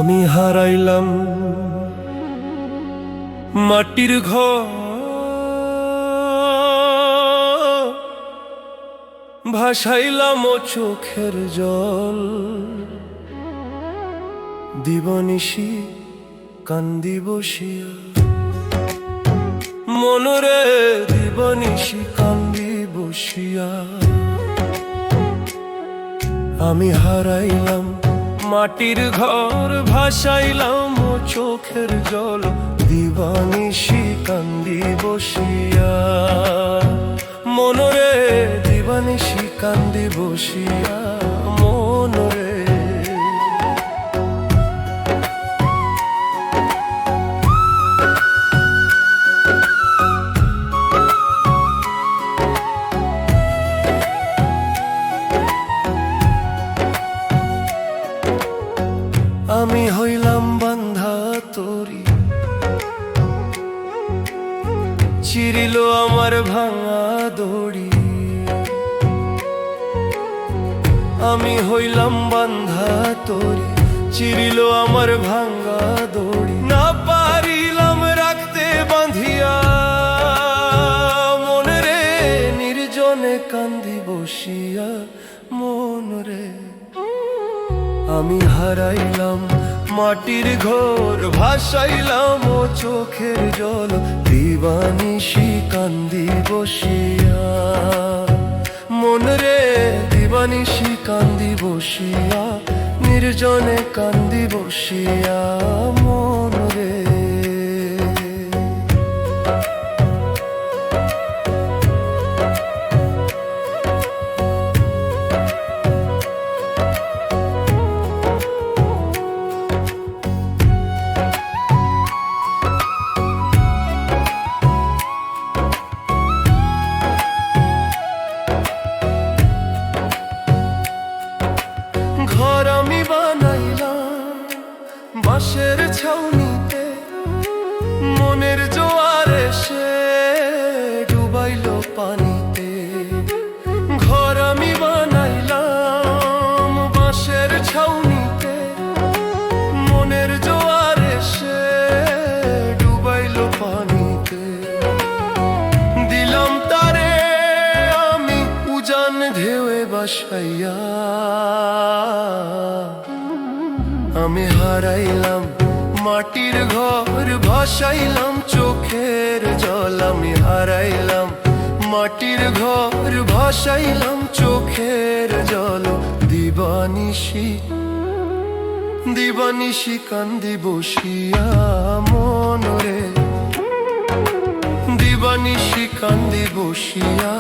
আমি হারাইলাম মাটির ঘর, ভাসাইলাম ও চোখের জল, দিবানিশি কান্দি বসিয়া। মনরে দিবানিশি কান্দি বসিয়া। আমি হারাইলাম মাটির ঘর, ভাসাইলাম ও চোখের জল, দিবানিশি কান্দি বসিয়া। মনরে দিবানিশি কান্দি বসিয়া। মনরে আমি হইলাম বান্ধা তরি, চিরিল আমার ভাঙা দড়ি। আমি হইলাম বান্ধা তরি, চিরিল আমার ভাঙা দড়ি। না পারিলাম রাখতে বাঁধিয়া, মনরে নির্জনে কান্দি বসিয়া। মনরে আমি হারাইলাম মাটির ঘর, ভাসাইলাম ও চোখের জল, দিবানিশি কান্দি বসিয়া। মনরে দিবানিশি কান্দি বসিয়া, নির্জনে কান্দি বসিয়া। মনরে ঘর আমি বানাইলাম বাঁশের ছাউনিতে, মনের জোয়ার এসে ডুবাইল পানিতে। ঘর আমি বানাইলাম বাঁশের ছাউনিতে, মনের জোয়ার এসে ডুবাইল পানিতে। দিলাম তারে আমি উজান ঢেউয়ে বাসাইয়া। আমি হারাইলাম মাটির ঘর, ভাসাইলাম চোখের জল। আমি হারাইলাম মাটির ঘর, ভাসাইলাম চোখের জল, দিবানিশি দিবানিশি কান্দি বসিয়া। মনরে দিবানিশি কান্দি বসিয়া।